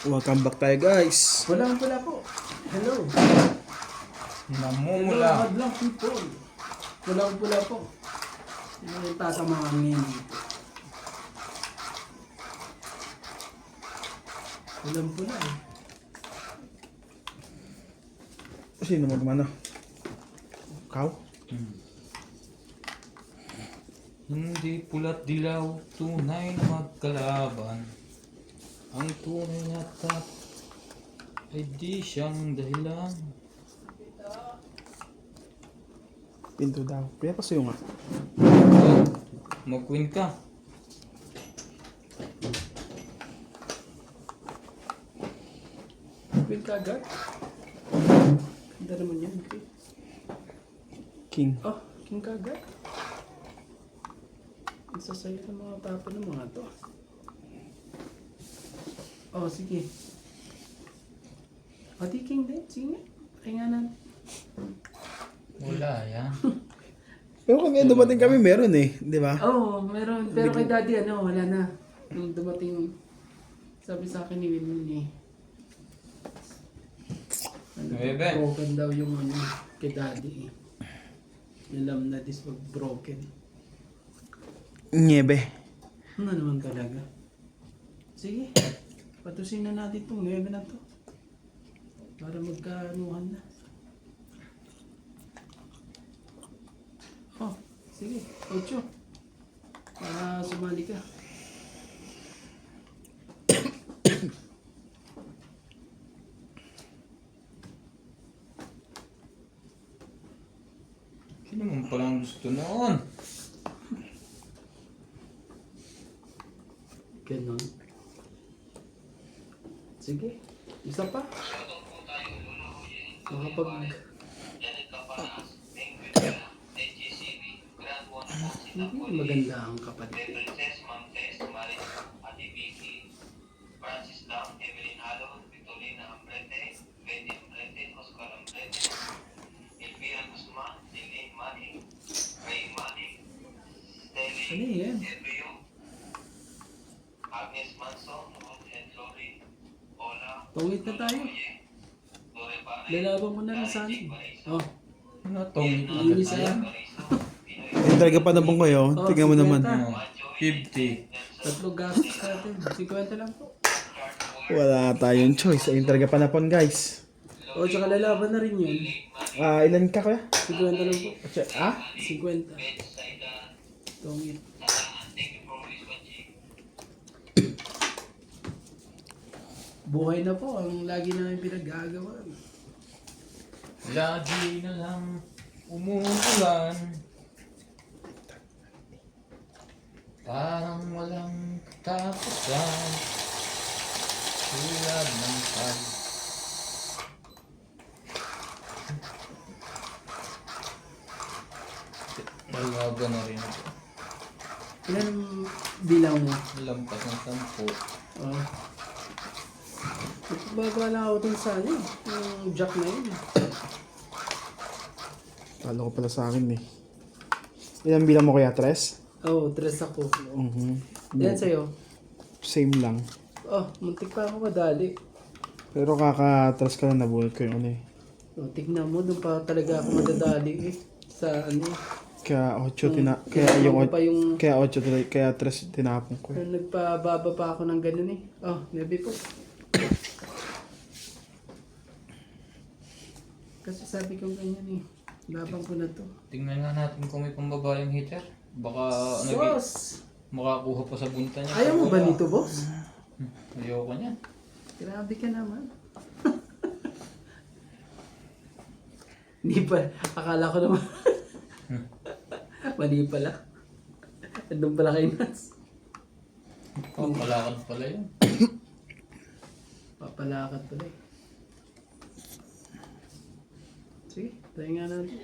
Welcome back tayo guys. Walang-wala po. Hello. Namumula. Hello, madlang people. Walang-wala po. Yung tatamang ngayon dito. Walang-wala eh. Sino magmano? Kau? Hindi pula't dilaw, tunay na magkalaban. Ang tunay na tap ay di siyang dahilan. Pinto daw. Kaya pa sa'yo nga. Mag-win ka. Win ka agad. Ganda naman yan. Okay. King. Oh, king ka agad. Ang sasaya ng mga tapo ng mga to. Oh, sige. Pati king din. Sige. Pakinganan. Wala yan. Pero kung dumating kami meron eh. Di ba? Oo, meron. Pero kay daddy, wala na. Nung dumating, sabi sa akin ni Wilmin eh. Bebe. Broken daw yung kay daddy eh. Alam na this wag broken. Niebe. Ano naman talaga? Sige, patusin na natin itong 9 na to. Para magkaanuhan na. Oh, sige, 8. Para sumali ka. Sino mo palang gusto noon? Ganon. Sige, isa pa. Makapag... Hindi maganda ang kapatid. Ano yan? Tungit na tayo. Lalaban mo na lang sana. Oh, Ano tong? inis yan. Yung talaga pa nabong kayo. Oh, Tingnan mo 50. naman. 50. Tatlo gastos natin. 50 lang po. Wala tayong choice. Ayun talaga panapon guys. O, tsaka lalaban na rin yun. Ilan ka kuya? 50 lang po. 50? 50. Tungit. Buhay na po ang lagi namin pinag-aagawan. Lagi na lang umuulan. Parang walang katapusan. Tulad ng pag. Malaga na rin ako. Ilan ang bilang mo? Lampas ng 10. Oh. Bago lang ako dun sa yung jack na yun. Talo ko pala sa akin eh. Ilan bilang mo kuya? 3? Oo, 3 ako. Yan sa'yo. Same lang. Oh, muntik pa ako madali. Pero kaka-3 ka lang nabulot ko yung ano eh. Oh, tignan mo, doon pa talaga ako madadali eh. Sa Kaya 8 kaya yung pa yung... kaya 8 tuloy, kaya 3 tinapon ko. Pero nagpababa pa ako ng ganun eh. Oh, maybe po. Kasi sabi ko ganyan eh. Labang ko na to. Tingnan nga natin kung may pambabayang hitter. Baka Boss! makakuha pa sa bunta niya. Ayaw mo ba nito, boss? Ayoko niyan. Grabe ka naman. Hindi pa. Akala ko naman. Mali pala. Andun pala kay Nats. Papalakad pala yun. Papalakad pala eh. Sige, tayo nga natin.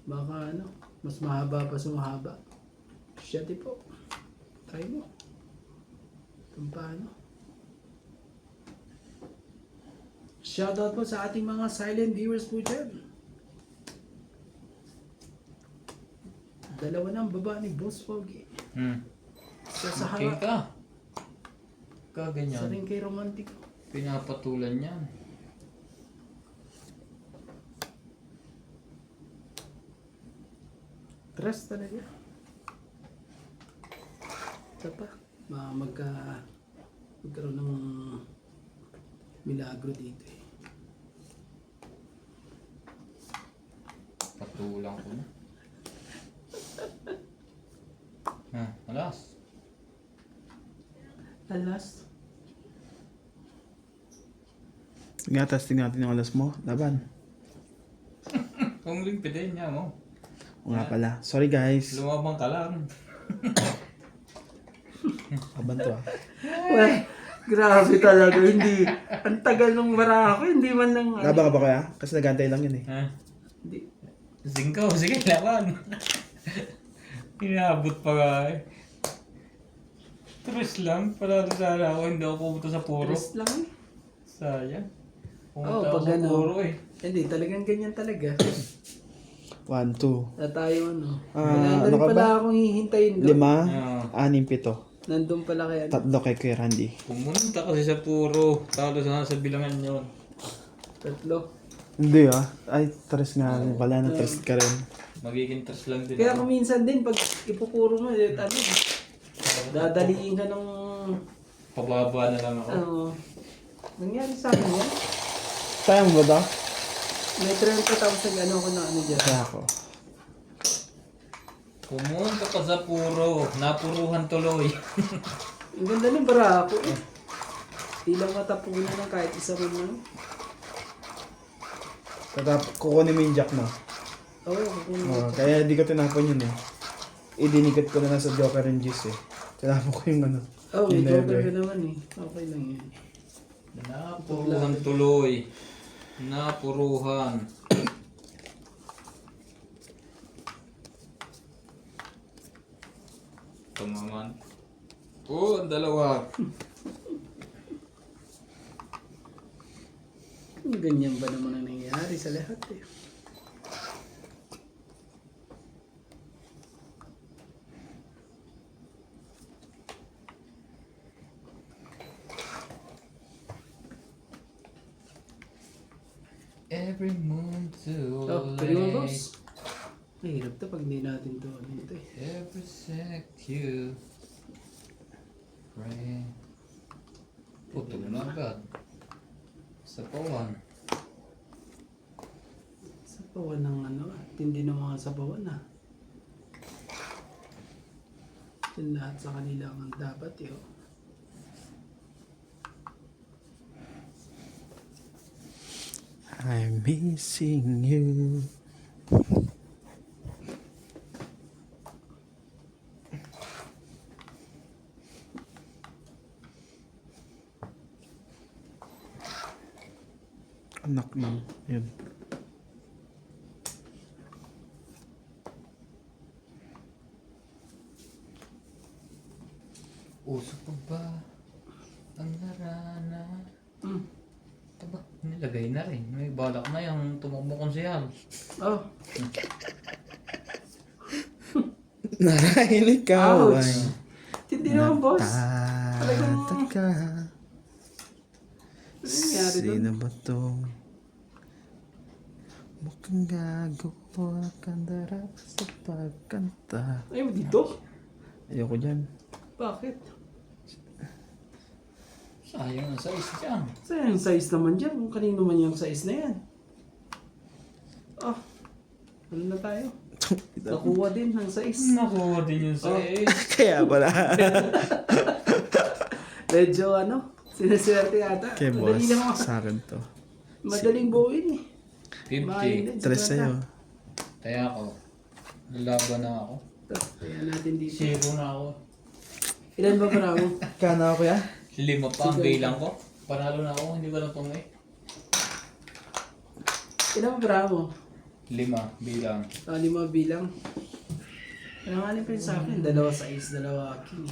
Baka mas mahaba pa sumahaba. Shati po. Try mo. Kung paano. Shoutout po sa ating mga silent viewers po dyan. Dalawa ng baba ni Boss Foggy. Siya sa Okay harap. ka. Isa Kaganyan. rin kay Romantico. Pinapatulan yan. Trust talaga. Ito pa. Magkaroon ng milagro dito eh. Patulang ko na. Alas. Alas. Nga, testing natin yung alas mo. Laban. Kung limpidin niya mo. O nga pala. Sorry guys. Lumabang ka lang. Laban to ah. Well, grabe talaga. Hindi. Ang tagal ng barako. Hindi man lang. Laban ka ba kaya? Kasi nagantay lang yun eh. Ha? Hindi. Zingkaw, sige, laban. Inabot pa nga eh. Tres lang, panalo sana ako. Hindi ako pumunta sa puro. Trust lang eh. Sayang. Oo, Pumunta ako pag sa ano. puro eh. Hindi, talagang ganyan talaga. 1, 2, Na tayo ano. Ah, Wala na ano rin ka pala ba? akong hihintayin doon. 5, 6, 7. Nandun pala kaya. 3 kay Kuya Randy. Pumunta kasi sa puro. Talo sana sa bilangan yun. Tatlo. Hindi ah. Ay, tres nga. Wala na, tres ka rin. Magiging tres lang din Kaya ako. kung minsan din, pag ipupuro mo, ano, dadaliin ka ng, Pababa na lang ako. nangyari sa akin yan. Kaya mo ba daw? May 30 tapos ano ko na ano dyan. Kaya ako. Pumunta ka sa puro. Napuruhan tuloy. Ang ganda ng barako eh. Di lang matapunan ng kahit isa rin lang. Kukunin mo yung jack mo. Oo, kukunin mo. Kaya di ko tinapon yun eh. Idinikat ko na lang sa Joker and Juice eh. Tinapon ko yung ano. Oo, may yung joker leather. ka naman eh. Okay lang yan. Napuruhan tuloy. Napuruhan. Ito naman. Oh, ang dalawa. Ganyan ba naman ang nangyayari sa lahat eh. Every moon too Oh, pwede mo late. boss? Mahirap to pag hindi natin to ano ito eh. Every sec you pray. Putol na agad. Sa pawan. Sapawan ng ano, tindi ng mga sapawan ah. Yung lahat sa kanila ang dapat yun. I'm missing you. Anak ng yun. Uso pa ba ang narana? Ito ba? Nilagay na rin. May balak na yung tumakbo kong siyal. Oh, Narahil ikaw ouch! ay Tindi naman boss. natataka. Ano nangyari doon? Sino ba to? Mukhang gagawa kang darap sa pagkanta. Ayaw mo dito? Ayoko dyan. Bakit? Sayang ang size dyan. Saan yung size naman dyan? Kung kanino man yung size na yan. Ah, ano na tayo? Nakuha din ng size. Nakuha din yung size. Kaya pala. Medyo ano, sineswerte yata. Kaya Madali boss, lang ako. sa akin to. Madaling buuin eh. 50. Mainit, Tres sobrang sa'yo. Kaya ako. Lalaban na ako. Ito, kaya natin dito. Zero na ako. Ilan ba para mo? Kano ako ya? 5 pa ang bilang ko. Panalo na ako. Hindi ko na tungi. Ilan ba para mo? 5 bilang. 5 bilang. Ano nga ni Prince sa akin? 2 size, 2 king.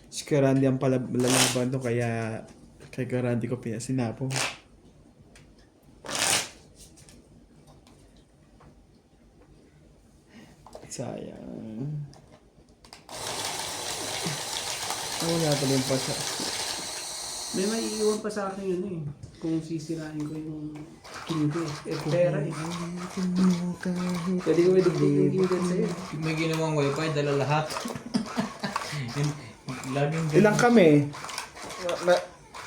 Si Karandi ang lalaban to kaya kay Karandi ko pinasinapo. Sayang. Wala pala yung pasa. May maiiwan pa sa akin yun eh. Kung sisirain ko yung king ko eh. Eh, pera eh. Pwede ko idugtong yung king ko sa'yo. Yung may ginawang wifi, dala lahat. Laging Ilang kami?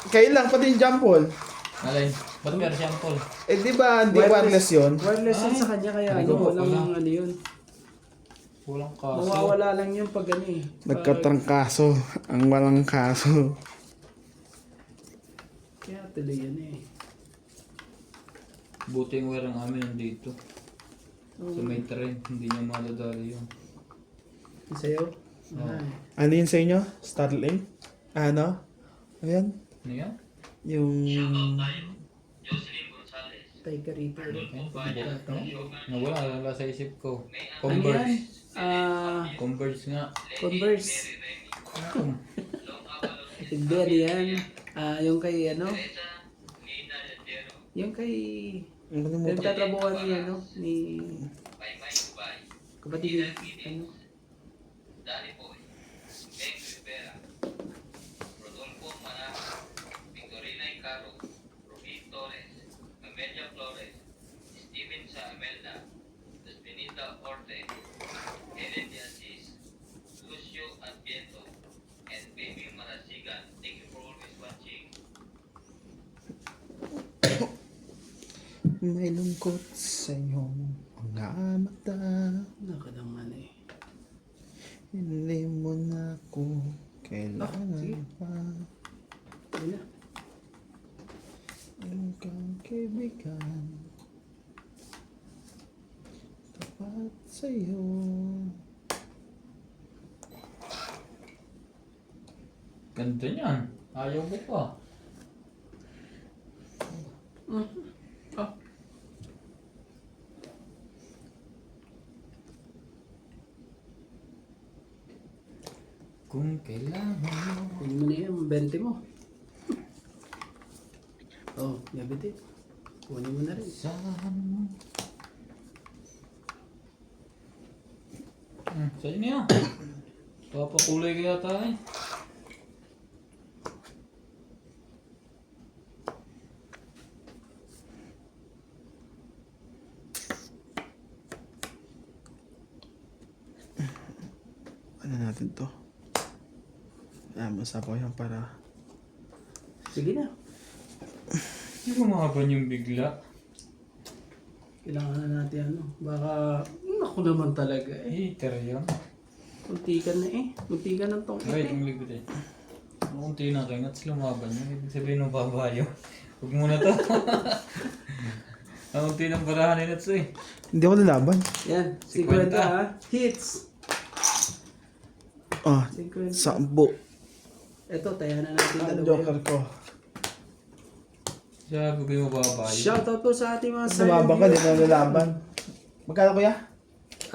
Kailang pati yung jampol. Alay, ba't meron siyang Paul? Eh di ba hindi wireless yun? Wireless yun sa kanya kaya Ay, ano, ko, walang ano yun. Walang kaso. Mawawala lang yun pag ano eh. Nagkatrangkaso. Ang walang kaso. Kaya tuloy yan eh. Buti yung wire ng amin nandito. Sa may train, hindi niya madadali yun. Yung sa'yo? Oo. Ay. Ano yun sa inyo? Starlink? Ano? Ayan. Ano yan? Yung... Tay ka rito ulit. Nawala, wala sa isip ko. Ano yan? Converse. Converse. Converse nga. Hindi ano yan. Yung kay ano? Yung kay... Ang kalimutan. Nagtatrabuhan ni ano? Ni... Kapatid ano? May lungkot sa iyong mga mata. Nakadaman eh. Hindi mo na ako kailangan sige. pa. Ano na? Iyong kang kaibigan. Tapat sa'yo. Ganda niyan. Ayaw mo pa. Ah. Kung kailangan mo. Kunin mo na yan, 20 mo. Oh, gabitin. Kunin mo na rin. Saan mo? Sa'yo niya. Papakulay kaya tayo. Ano natin to? Masapaw yan para... Sige na. Hindi kumaban yung bigla. Kailangan na natin ano. Baka, ako naman talaga eh. Hater yun. Muntikan na eh. Muntikan ng tong Wait, eh. ang ligod eh. Kunti na kayo, ngats lumaban yun. Ibig sabihin ng babayo. Huwag muna to. Ang unti ng barahan ni Nats eh. Hindi ako lalaban. Yan, 50 50. ha. Hits. Ah, 50. sampo. Eto, tayanan natin Ang dalawa joker yun. ko. Sabi ko yung babayo. Shoutout po sa ating mga Lumabang ka, di viewers. na lalaban. Magkano kuya?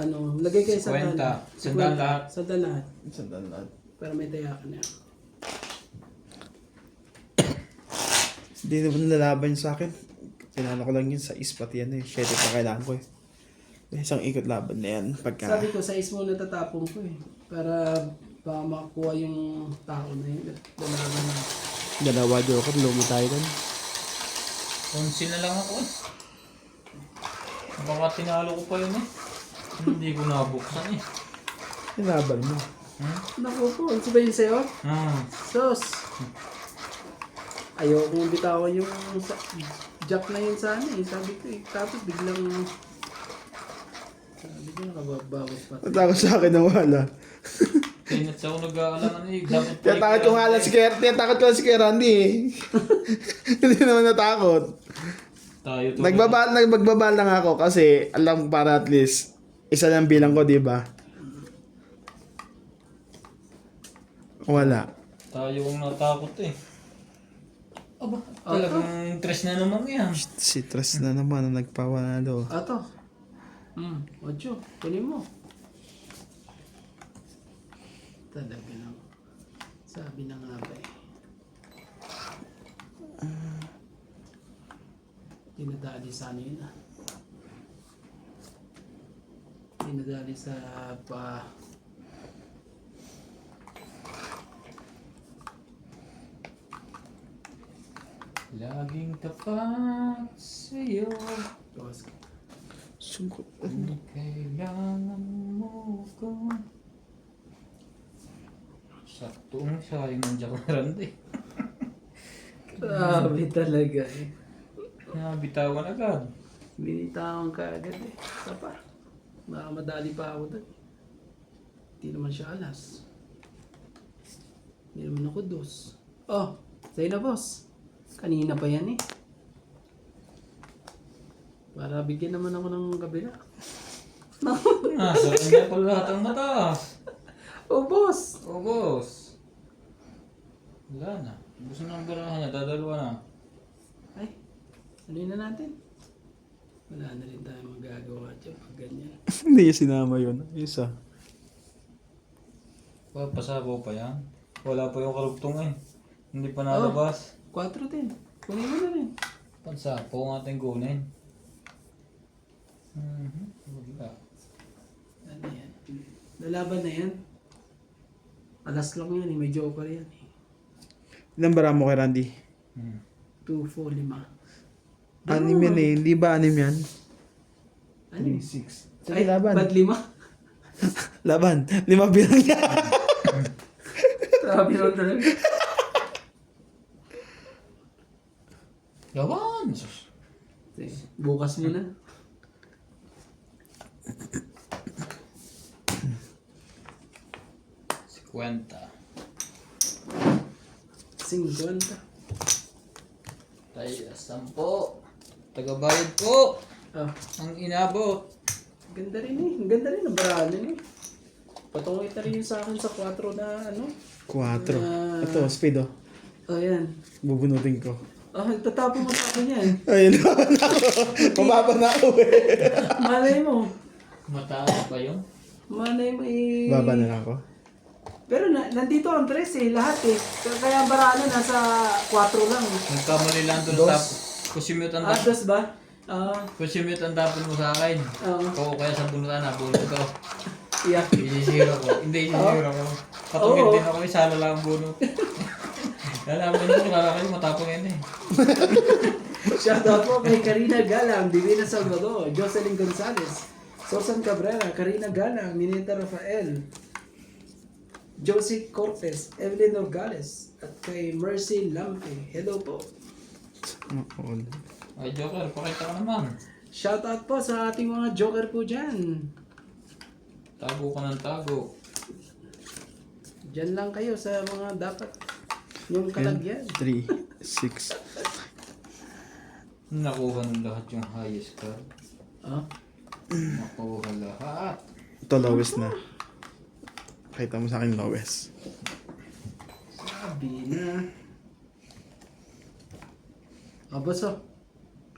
Ano, lagay kayo sa 50. dala. Sandal lahat. Sandal lahat. Isang dalat. Para may tayakan na. Hindi naman lalaban sa akin. Tinalo ko lang yun sa ispat yan eh. 7 pa kailangan ko eh. Isang ikot laban na yan. Pagka... Sabi ko, sa ismo natatapon ko eh. Para baka makakuha yung tao na yun. Dalaman na. Dalawa joker, lumi tayo doon. Konsi na lang ako eh. Baka tinalo ko pa yun eh. Hindi ko nabuksan eh. Nilaban mo. Naku po, ano ba yun sa'yo? Sos! Ayoko bitawan yung jack na yun sana eh. Sabi ko eh. Tapos biglang... Sabi ko nakababawas pa. Natakot sa akin na wala. Kaya Nats ako nag-aalangan eh. Dapat Kaya takot ko nga lang si Kuya, takot ko lang si Kuya Randy eh. Hindi naman natakot. Tayo to. Nagbabal lang ako kasi alam para at least isa lang bilang ko, di ba? Wala. Tayo ang natakot eh. Aba, talagang tres na naman yan. Si Tres na naman ang nagpawanalo. Ato. 8. Kunin mo. Talaga lang. Sabi na nga ba eh. Dinadali sa ano yun ah. Dinadali sa pa... Laging tapat sa'yo. Bawas ka. Sungkot. Kung kailangan mo ko. Saktong sayang ng Jack Miranda eh. Grabe talaga eh. Nabitawan agad. Binitawan ka agad eh. Isa pa. Baka madali pa ako doon. Hindi naman siya alas. Hindi naman ako dos. Oh, sa'yo na boss. Kanina pa yan eh. Para bigyan naman ako ng kabila. Sa kanya pala lahat ang mataas. Oh boss! O boss. Wala na. Gusto ng barahan niya, dadalawa na. Ay, ano na natin? Wala na rin tayo magagawa dyan pag ganyan. Hindi niya sinama yun. Isa. Pasabaw pa yan. Wala pa yung karugtong eh. Hindi pa nalabas. 4 din. Kunin mo na rin. Pansapo ang ating kunin. Wala. Ano yan? Lalaban na yan. Alas lang yan eh. May joker yan eh. Ilang bara mo kay Randy? 2, 4, 5. Anim yan eh. Hindi ba anim yan? Ano? 6. Sige, Ay, laban. ba't 5? Laban. 5 bilang niya. Sabi ron talaga. Laban! Sus. Sige, bukas mo na. Si Kwenta. 50. Tayo, 10. Tagabayad po. Ah, Ang inabot. ganda rin eh. Ang ganda rin. Ang barahan eh. Patungit na rin yung sa akin sa 4 na ano. 4. Ito, speed oh. Oh, yan. Bubunutin ko. Oh, tatapo mo sa akin yan. Ayun naman ako. Mababa na ako eh. Malay mo. Mataas ba yun? Malay mo eh. Baba na lang ako. Pero nandito ang 3 eh. Lahat eh. Kaya ang barahan nasa 4 lang. Nagkamali lang doon sa kusimute ang Ah, tapon. dos ba? Ah, Kusimute ang tapon mo sa akin. oo. Oo, kaya sa bunutan na, bunot ko. Yeah. Isisiro ko. Hindi, isisiro ko. Patungit Oo. din ako, isala lang ang bunot. Lalaman nyo, kala kayo matapang yan eh. Shoutout po kay Karina Galang, Divina Salvador, Jocelyn Gonzalez, Susan Cabrera, Karina Galang, Ninita Rafael, Josie Cortez, Evelyn Nogales, at kay Mercy Lampe. Hello po. Ay, Joker, pakita ka naman. Shoutout po sa ating mga joker po dyan. Tago ka ng tago. Dyan lang kayo sa mga dapat yung kalagyan. 3, 6. Nakuha ng lahat yung highest card. Ah, Nakuha lahat. Ito, lowest na. Pakita mo sa akin lowest. sabi na. Baso.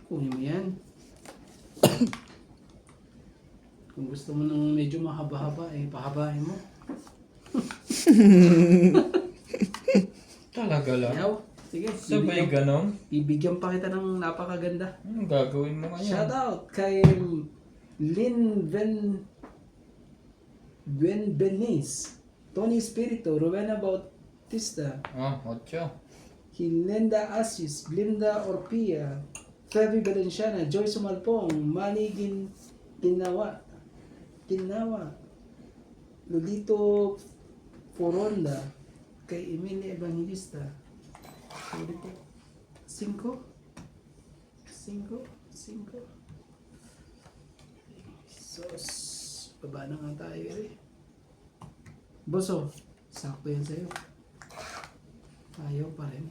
Kunin mo yan. Kung gusto mo nang medyo mahaba-haba, eh, pahabain mo. Talaga lang. Yaw. Sige, Sabay ganon? bibigyan pa kita ng napakaganda. Anong gagawin mo ngayon? Shout out kay Lynn Beniz, Tony Espiritu, Rowena Bautista, Oh, 8. Hinenda Asis, Glinda Orpia, Feby Valenciana, Joy Sumalpong, Manny Ginawa, Lolito Foronda, kay Emilia Evangelista. Sorry po. 5. Sos. Baba na nga tayo eh. Boso, sakto yan sa'yo. Ayaw pa rin.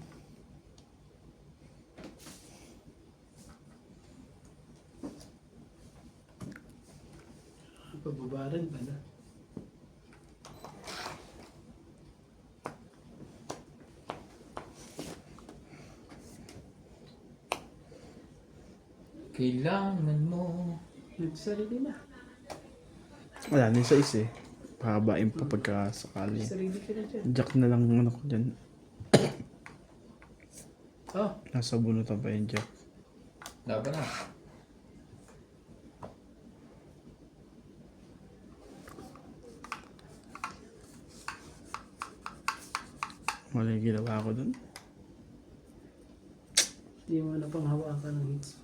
Pababa rin pala. Kailangan mo. Nagsarili na. Wala, din sa is eh. Pahabain pa pagka sakali. Nagsarili ka na dyan. Jack na lang ano ko dyan. Oh, Nasa bunutan pa yung jack. Laban na. Mali yung ginawa ko dun. Hindi mo na pang hawakan ng hits.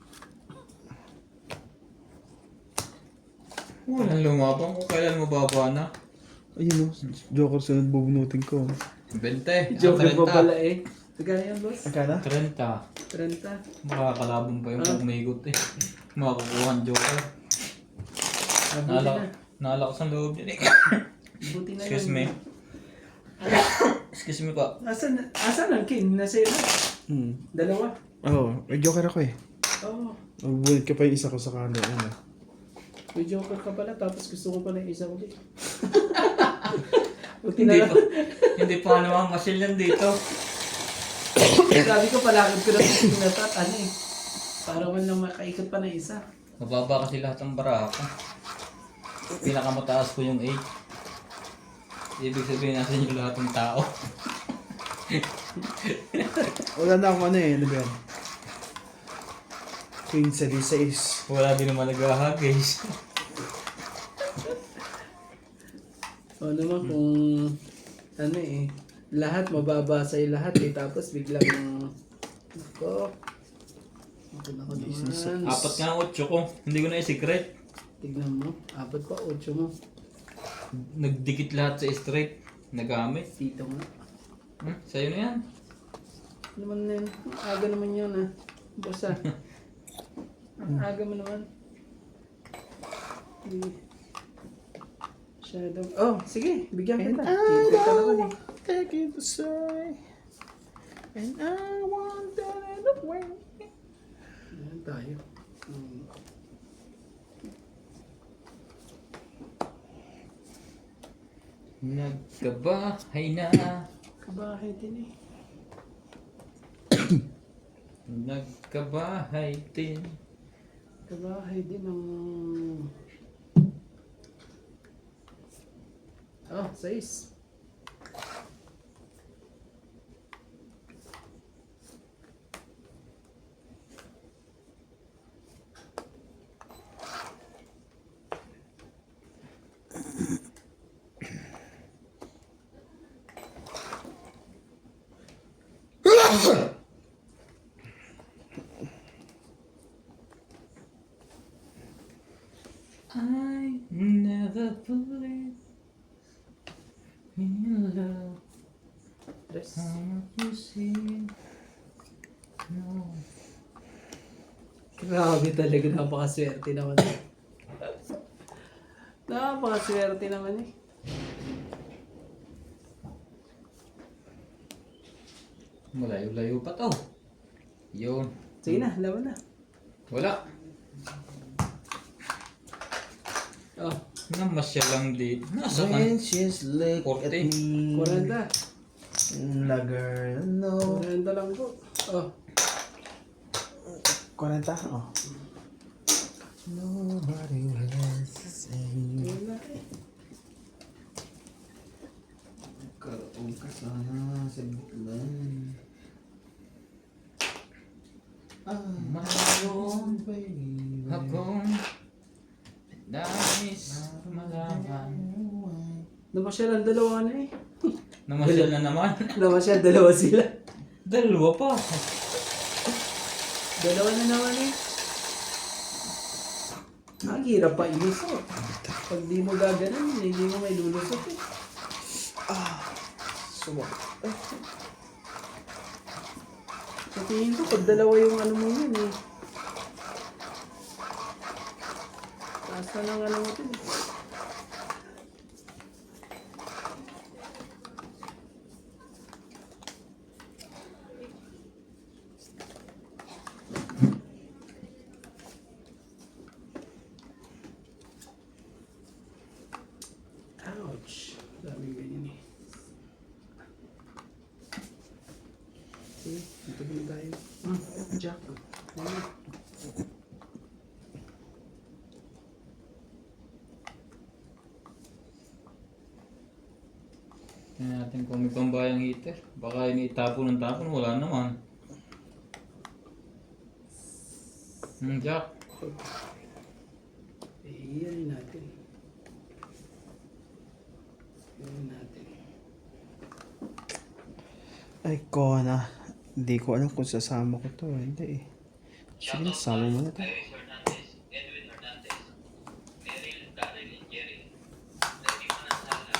Walang lumabang kung kailan mababa na. Ayun o, Joker sunod bubunutin ko. 20. Joker pa 30. pala eh. Magkano yan, boss? Akala? 30. 30. Makakalaban pa yung umigot eh. Makakukuha ang Joker. Buti na. Nalakas ang loob din eh. Buti na Excuse yan. me. Excuse me pa. Asan ang king? Nasa iyo? Dalawa. Oo, may Joker ako eh. Oo. Magbunod ka pa yung isa ko sa kanan. Ano? May Joker ka pala, tapos gusto ko pala yung isa ulit. Buti Hindi na pa. lang. Hindi pa naman masil yan dito. Sabi ko, palakad ko na sa pinatat. Ano eh. Para man lang makaikot pa na isa. Mababa kasi lahat ng barako. Pinakamataas ko yung 8. Ibig sabihin nasa inyo lahat ng tao. Wala na akong ano eh. Ano ba yan? Queen sa D6. Wala din naman naghahagis. O naman kung ano eh. Lahat mababa sa'yo lahat eh. Tapos biglang ako. Ito na ko naman. 4 nga ang 8 ko. Hindi ko na i-secret. Tignan mo. 4 pa, 8 mo. Nagdikit lahat sa straight. Nagamit. Dito nga. Sa'yo na yan. Ano naman na yun? Ang aga naman yun ah. Boss ah. Ang aga mo naman. Hindi. Shadow. Oh, sige. Bigyan kita. Keeper ka naman eh. Take it to say. And I want that away. Ayan tayo. Nagkabahay na. Kabahay din eh. Nagkabahay din. Kabahay din ang... Oh, 6. I never believed in love. Tres. How much you see? No. Grabe talaga. Napakaswerte naman eh. Napakaswerte naman eh. Malayo-layo pa to. Yun. Sige na, laban na. Wala. Oh, Namasya lang dito. Nasa kan? When she's look at 40. me. 40. Lager, no. 40 lang po. Oh, 40? Oh. Nobody has to say. yun na eh. Karoon ka sana sa biglan. Mayroon baby. akong nais malaman. Namasyal ang dalawa na eh. Namasyal na naman. Namasyal, dalawa sila. Dalawa pa. Dalawa na naman eh. Ang hirap pa ilusot. Pag di mo gaganan, hindi mo may lulusot eh. Sumak. Sa tingin ko, pag dalawa yung ano mo yun eh. Taas na ng ano mo ito eh. Ouch. Daming ganyan eh. Okay, dito din tayo. Jack. Ano? Tingnan natin kung may pambayang heater. Baka iniitapo ng tapon, wala naman. Jack. Iyan natin. Iyan natin. Ay, Kona. Hindi ko alam kung sasama ko to. Hindi eh. Sige, sasama mo na to. Iris Hernandez, Edwin Hernandez, Meryl, Darrell, and Jerry, Freddy Manansala,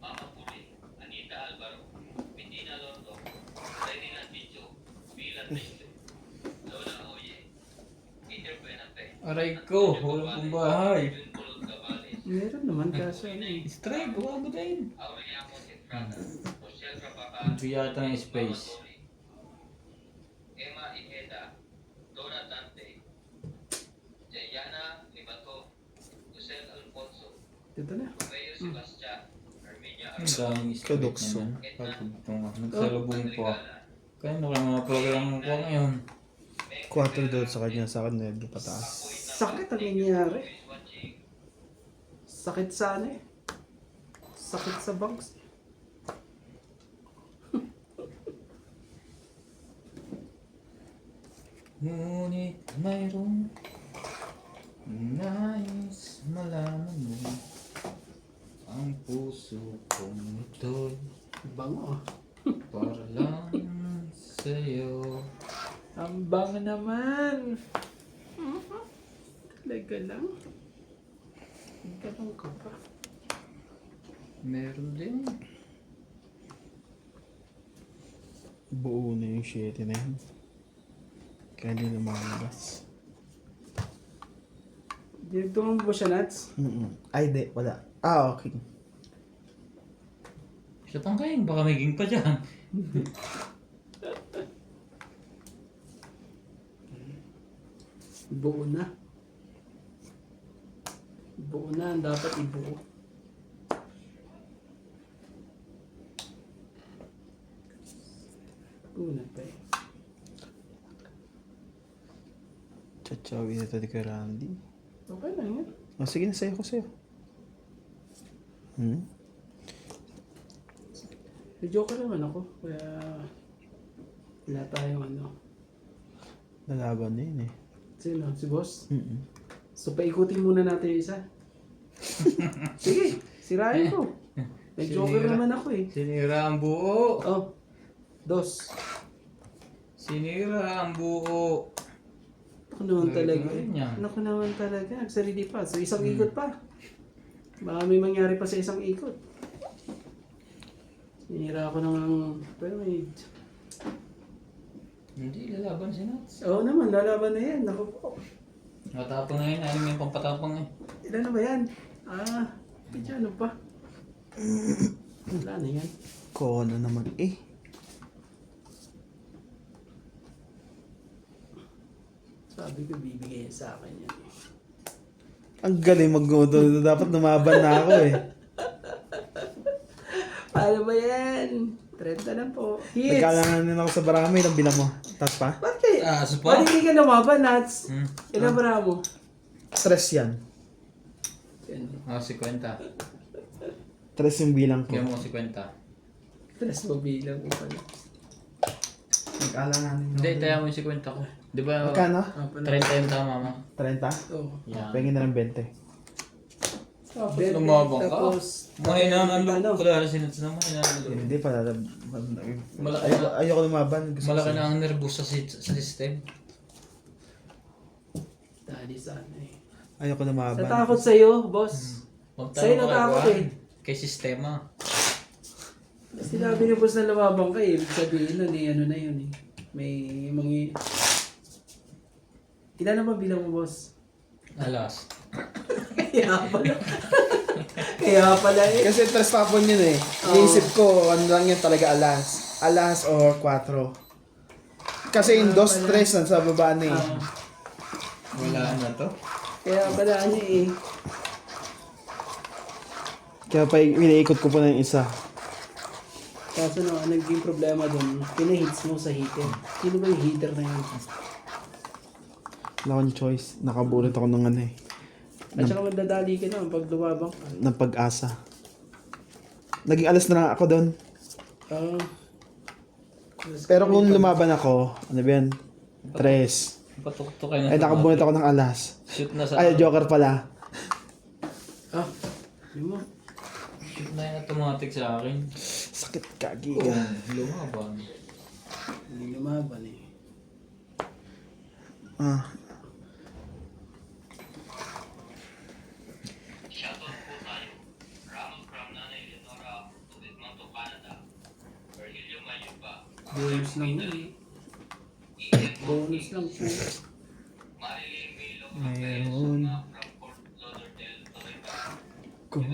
Mama Puri, Anita Alvaro, Medina Londo, Freddy Landicho, Milan Pinto, Lola Oye, Peter Benate, aray ko, wala pong bahay. Meron naman kaso ano eh. Strike, huwag mo din. Ito yata ang space. Emma Ijeda, Dora Dante, Jayana Libato, Josel Alfonso, Dito na. Romeo Sebastian, Armenia Ang daming space Kadukso. naman. Pagkutong nagsalubong po. Kaya ano mga program ko ngayon. 4 doon sa kanya, sa akin medyo pataas. Sakit ang nangyayari. Sakit sa ano eh. Sakit sa bangs. Ngunit mayroong nais malaman mo ang puso kong ito'y Bango. para lang sa'yo. Ang bango naman. Talaga lang. Ganun ka pa. Meron din. Buo na yung 7 na yun. Kaya hindi na makalabas. Dinagtungan mo ba siya, Nats? Ay, di. Wala. Ah, okay. Siya tangkayin, baka may ging pa dyan. Buo na. Buo na. Ang dapat ibuo. Buo na pa eh. Chachawi na ito di kay Randy. Okay lang yan. Oh, sige na, sa'yo ko sa'yo. May joker naman ako. Kaya wala tayong ano. Lalaban na yun eh. Sino? Si boss? Mm-mm. So paikutin muna natin yung isa. Sige, sirahin ko. May joker Sinira. naman ako eh. Sinira ang buo. Oh, dos. Sinira ang buo. Ako naman Ay, talaga. gawin niya. Ako naman talaga. Nagsarili pa. So isang ikot pa. Baka may mangyari pa sa isang ikot. Sinira ako ng... Pero may... Hindi, lalaban si Nats. Oo naman, lalaban na yan. Naku po. Matapang na yun, alam yung pampatapang eh. Ilan na ba yan? Medyo ano pa? Wala na yan. Kono naman eh. Sabi ko bibigay sa akin yan. Ang galing mag-godo. Dapat lumaban na ako eh. Paano ba yan? 30 na po. Hits! Nagkalanganin ako sa barami. Ilang bilang mo? Tapos pa? Bakit? So pa? Bakit hindi ka lumaban, Nats? Hmm. Ilan ba mo? 3 yan. Yan. 50. 3 yung bilang ko. Kaya mo 50. Tres mo bilang ko pala. Nagkalanganin ako. Hindi, tayo mo yung 50 ko. Di ba? Magkano? 30 yung tama mo. 30? Oo. Yan. Pengin na ng 20. Tapos lumabang ka. Tapos, Mahina ang ano? loob. Wala si Nats naman. Mahina ang loob. Hindi pa. Malaki na. Ayoko lumaban. Gusto Malaki ko- na ang nervous sa system. dali sana eh. Ayoko lumaban. Natakot sa'yo, boss. Huwag Sa'yo tayo natakot makagawa. eh. Kay sistema. Sinabi ni boss na lumabang ka eh. Ibig sabihin nun eh, ano na yun eh. May mga... Ilan na ba bilang mo, boss? Alas. Kaya pala. Kaya pala eh. Kasi tres tapon yun eh. Iniisip ko, ano lang yun talaga alas. Alas or 4. Kasi yung dos, tres na sa baba na eh. Wala na to. Kaya pala ano eh. Kaya pa iniikot ko pa na yung isa. Kaso na naging problema dun, pinahits mo sa heater. Sino ba yung heater na yun? Wala akong choice. Nakabulot ako ng ano eh. At saka madadali ka naman pag lumabang ka. Ng pag-asa. Naging alas na lang ako doon. Ah. Pero kung lumaban ako, ano ba yan? Tres. Patuktok kayo na. Ay, nakabunot ako ng alas. Shoot na sa... Ay, joker pala. Yun mo. Shoot na yung automatic sa akin. Sakit kagi. Oo, lumaban. Hindi lumaban eh. Ah, Shoutout po tayo. Ronald from Nanay Leonora, Tubigmanto, Canada. Virgilio Mayuba. Bonus lang yun eh. Ian Bonus lang po. Marilyn Milo Meron. from Fort Lauderdale, Torreca. kung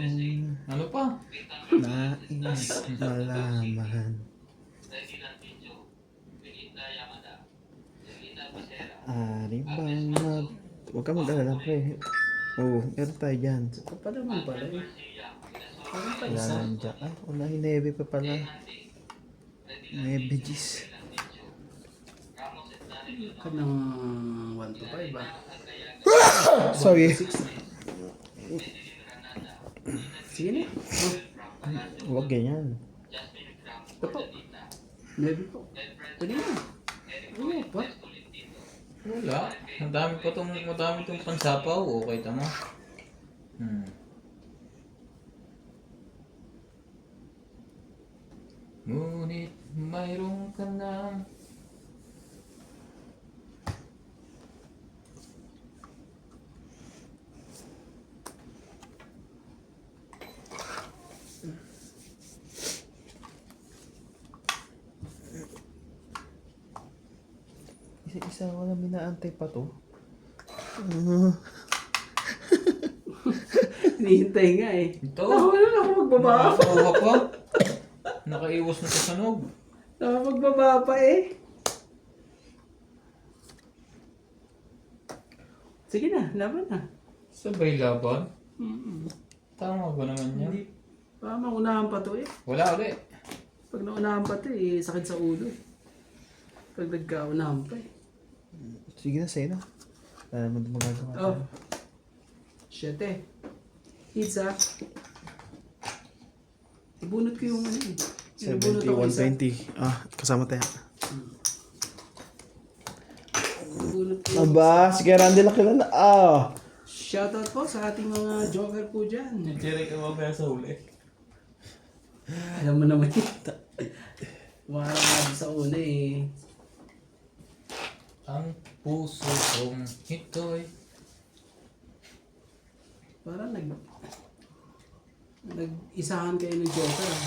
Ano pa? nais malaman. Reginald Pincho. Benita Yamada. Selena Becerra. Ari bang mag... Huwag ka mag-alala, pre. Oo, meron tayo dyan. Ito pa naman pala eh. Garcia. Parang pa Wala isa. lang dyan. Ay, wala, hinebe pa pala. Nebe G's. Ramos at Nanay Ka ng 1 to 5 ah. Sorry. Sige na. Oh, Huwag ganyan. ito po. Maybe po. Pwede na. Ano pa? Wala. Madami tong pansapaw. Okay, tama. Ngunit mayroon ka na. Isa-isa, wala minaantay pa to. Hinihintay nga eh. Ito. Wala na ako magbaba. Nakakawa pa. Nakaiwas na sa sanog. Magbaba pa eh. Sige na, laban na. Sabay laban. Mm-mm. Tama ba naman yan? Hindi. Baka maunahan pa to eh. Wala ulit. Pag naunahan pa to eh, sakit sa ulo eh. Pag nagkaunahan pa eh. Sige na, sa'yo na. Wala naman ito magagawa. Oh. 7. Hits ah. Ibunot ko yung ano eh. Ibunot 70, ako isa. 120. Ah, kasama tayo. Ibunot ko yung Aba, si Kuya Randy lang kilala. Ah! shoutout po sa ating mga joker po dyan. Jerry ka mamaya sa huli. Alam mo naman yun. Marang nga sa una eh. Ang puso kong ito'y Parang nag-isahan kayo ng joker ah.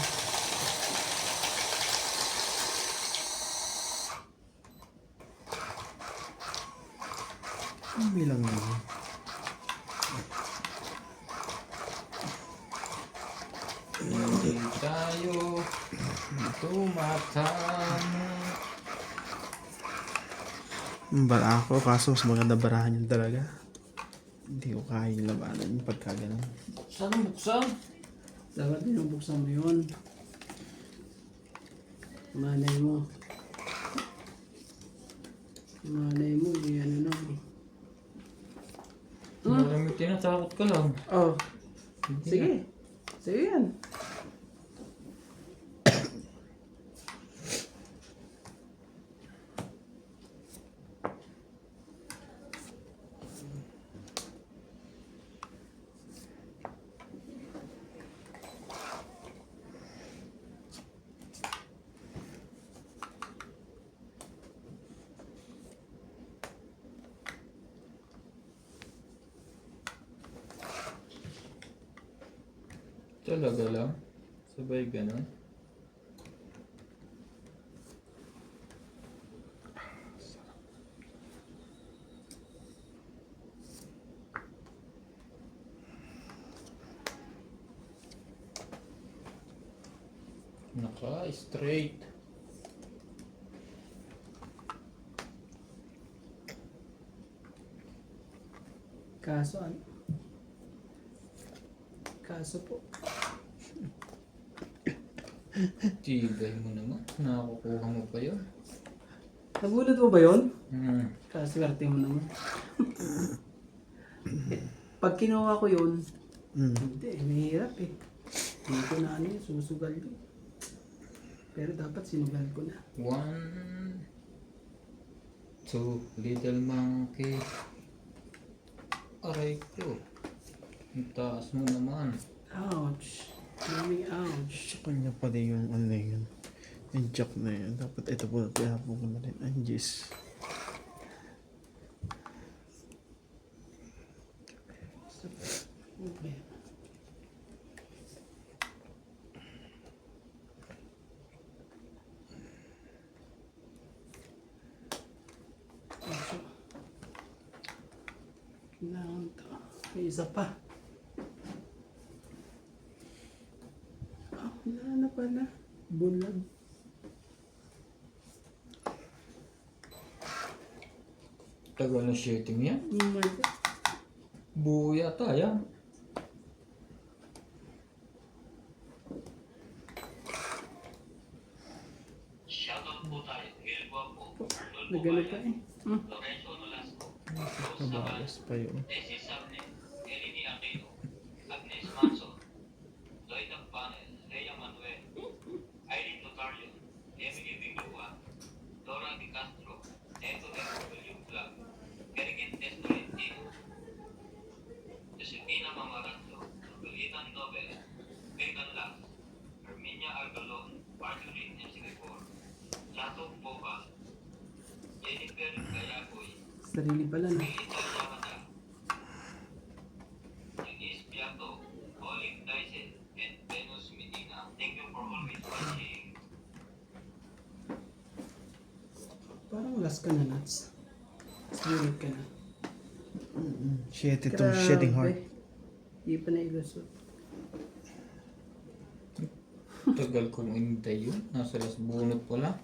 Ang bilang yun. hindi tayo tumatama. Bara ako, kaso mas maganda barahan yun talaga. Hindi ko kaya yung labanan yung pagka ganun. Saan buksan? Dapat binubuksan mo yun. Malay mo. Malay mo, ano na eh. Maraming tinatakot ka lang. Oh, sige. Sige yan. Talaga lang. Sabay ganun. Naka-straight. Kaso ano? Kaso po. Tibay mo naman. Nakakukuha mo pa yun. Nabulot mo ba yun? Kaswerte Kaswerte mo naman. Pag kinuha ko yun, hindi, mahirap eh. Hindi ko na ano yun, susugal yun. Pero dapat sinugal ko na. 1, 2, little monkey. Aray ko. Ang taas mo naman. Ouch. Mami, ouch. Sa kanya pa din yung ano na yun. Yung jack na yun. Dapat ito po pinapong ko na rin. Ang Diyos. Okay. Kailangan to. May isa pa. Wala na pala. Bulag. Tagal na shooting yan. Oh my God. Buo yata yan. Shoutout po tayo. Will Guapo, Arnold Nagano pa Bubayan, eh. Lorenzo Nolasco, Rose Kabalas Naval, pa yun. Tessie Sabne, Eleni Aquino, Agnes Manson, Lloyd Agpanel, Rhea Manuel, Irene Notario, Emily Vigua, Dora Di Castro, Neto F.W. Vlog, Ergentes Tolentino, Josefina Mamaranzo, Julitan Nobel, Megan Las, Herminia Argalon, Marjorie M. Singapore, Lato Boba, Jennifer Gayagoy, Sarili pala na. Melissa Yamada, Eunice Piato, Olive Dyson, and Venus Medina. Thank you for always watching. Parang last ka na, Nats. Spirit ka na. Shit, ito. Shedding heart. Hindi pa nailusot. Tagal kong hintay yun. Nasa las bunot pala.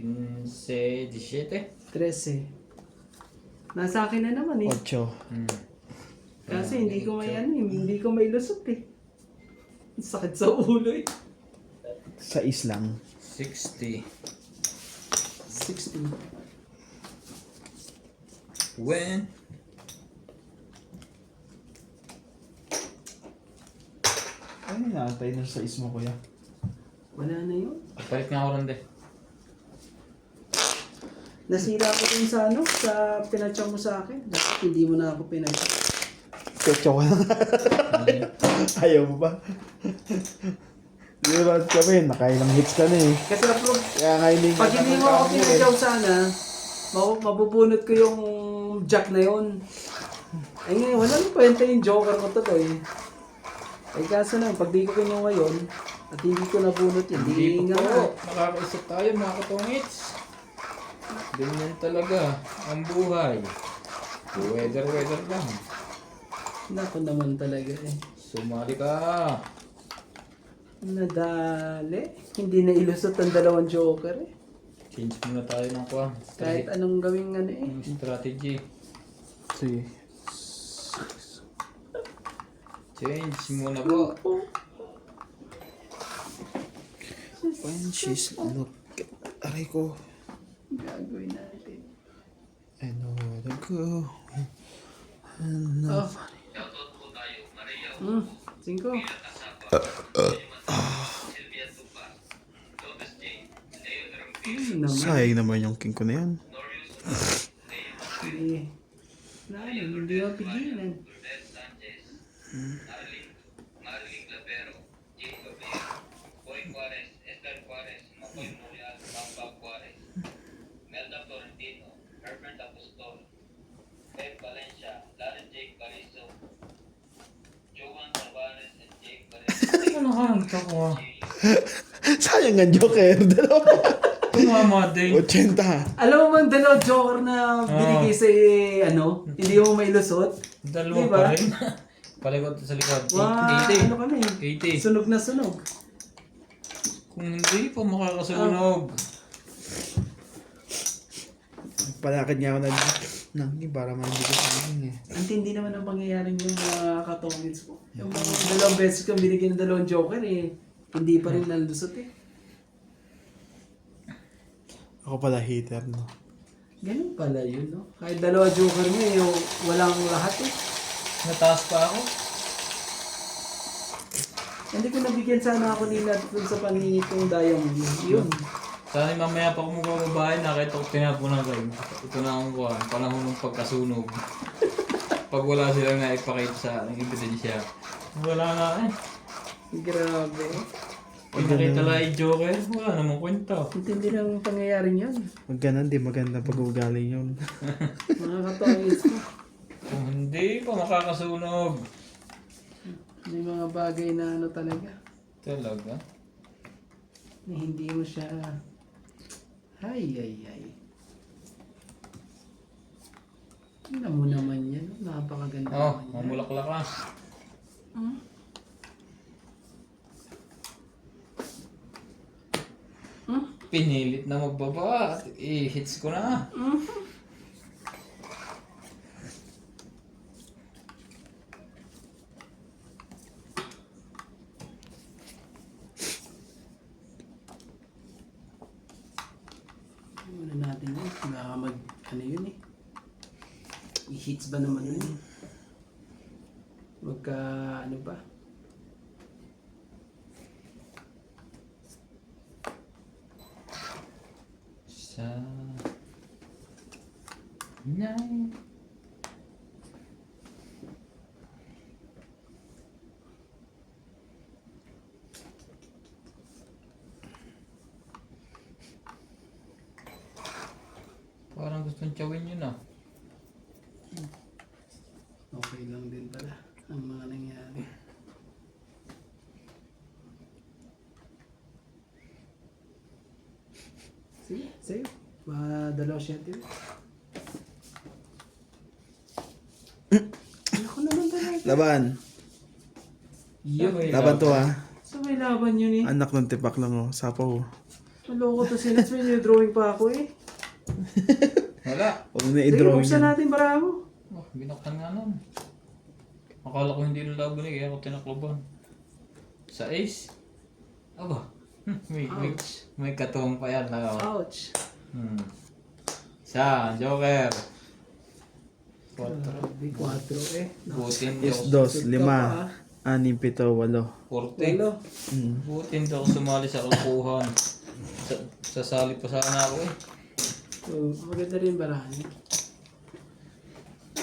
15, 17. 13. Nasa akin na naman eh. 8. Kasi hindi ko may ano eh. Hindi ko may lusot eh. Ang sakit sa ulo eh. 6 lang. 60. 16. When? Ay, naantay na sa 6 mo, kuya. Wala na yun. Palit nga ako ron de. Nasira ko dun sa ano, sa pinatsak mo sa akin. Dapat hindi mo na ako pinatsak. Pecho ko lang. Ayaw mo ba? Di ba kami, nakailang hits ka na eh. Kasi bro, Kaya nga hindi pag hindi mo ako pinatsak sana, mabubunot ko yung jack na yun. Ay ngayon, wala nang kwenta yung joker ko to eh. Ay kaso na, pag di ko kinuha yun, at hindi ko nabunot yun, Hindi di pa nga. po. Nakakaisip tayo mga katungits. Ganyan talaga ang buhay. Weather lang. Nako naman talaga eh. Sumali ka. Nadali. Hindi na ilusot ang dalawang joker eh. Change muna tayo ng kuha. Kahit anong gawing ano eh. Yung strategy. See. Change muna po. When she's look. Aray ko. Gagawin natin. I know where to go. Oh. Shoutout po tayo. Maria 5. Casapa, Sylvia Tupa, Lotus J, Leo Rampil, Naman. Sayang naman yung king ko na yan. Norius, Leo Hindi. Hindi ako pigilan. Lourdes Sanchez, Marling Labero, Jay Gabriel, Boy Juarez, Esther Juarez, Makoy Morial, Pampa Juarez, Melda Florentino, Herbert Apostol, Pep Valencia, Larry Jake Barizo, Jovan Tavares, and Jake Barizo. Ano ka nang takuha? Sayang ang joker. Dalawa. Tumama din. 80. Alam mo bang dalawang joker na binigay sa ano, hindi mo may lusot? Dalawa Diba? pa rin. Palikot sa likod. Wow, 80. ano kami? 80. Sunog na sunog. Kung hindi pa makakasunog. Palakad niya ako ng para mabigay sa akin eh. Ang tindi naman ang pangyayari yung mga katongits ko. Yung mga dalawang beses kang binigyan ng dalawang joker eh, hindi pa rin nalusot eh. Ako pala hater, no? Ganun pala yun, no? Kahit dalawa joker mo eh, walang lahat eh. Nataas pa ako. Hindi ko nabigyan sana ako nila dun sa paningitong diamond. Yun. Sana mamaya pa kung magbababae, nakita ko tinapunan ko. Ito na ang kuha. Panahon ng pagkasunog. Pag wala silang naipakita sa aking ebidensya. Wala na eh. Grabe. Pag nakita lang yung Joker, wala namang kwenta. Intindi lang ang pangyayaring yan. Pag ganun, di maganda pag-ugali yun. Mga katolis ko. Kung hindi pa makakasunog. May mga bagay na ano talaga. Talaga? Na hindi mo siya... Ay. Tingnan mo naman yan. Napakaganda Oh, naman yan. mamulaklak ka. Pinilit na magbaba at i-hits ko na. Ano natin yun? Baka mag... Ano yun eh? I-hits ba naman yun eh? Magka... Ano ba? Sa... Nine. Parang gustong tiyawin yun ah. Okay lang din pala ang mga nangyari. Sige, sa'yo. Madalaw siya din. Ako naman talaga. Laban. Yup. Laban to ah. So may laban yun eh. Anak ng tipak lang oh. Sapaw. Maloko to si Nats. May drawing pa ako eh. Wala. Huwag mo na Sige, i-drawing buksan yun. natin para mo. Oh, binaktan nga nun. Akala ko hindi nalaban eh, kaya ako tinakloban. Sa ace? Aba, may katong pa yan. Ouch. Sa Joker. 4. Grabe, 4 eh. Butin Is daw. dos, 5, 6, 7, 8. 40. Walo. Butin daw sumali sa kukuhan. Sasali pa sana ako eh. So, maganda rin barahan.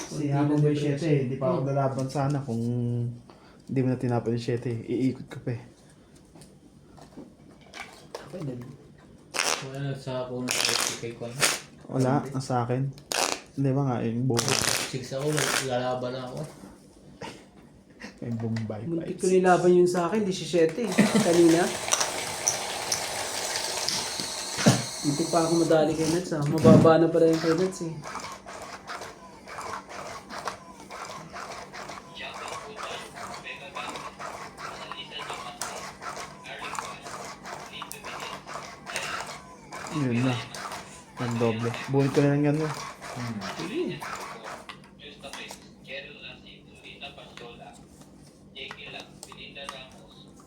Si Hamon ba yung 7 hindi pa ako lalaban sana kung hindi mo na tinapan yung 7 iikot ka pa eh. Okay na. Wala na sa ako na kay Kwan. Wala, nasa akin. Hindi ba nga yung buong, 6 ako, lalaban na ako. yung Bombay Muntik fights. ko nilaban yun sa akin, 17 eh. Kanina. Muntik pa ako madali kay Nats ah. Mababa na pala yung kay Nats eh. Shoutout po tayo, Pega Gamit, Salita Diamante, Arling Juan, Lito Binit, Yun na. Ang doble. Buhay ko na lang yan mo. Justa Pez, Cheryl Lassie, Lolita Pasola, Jake Lang, Belinda Ramos,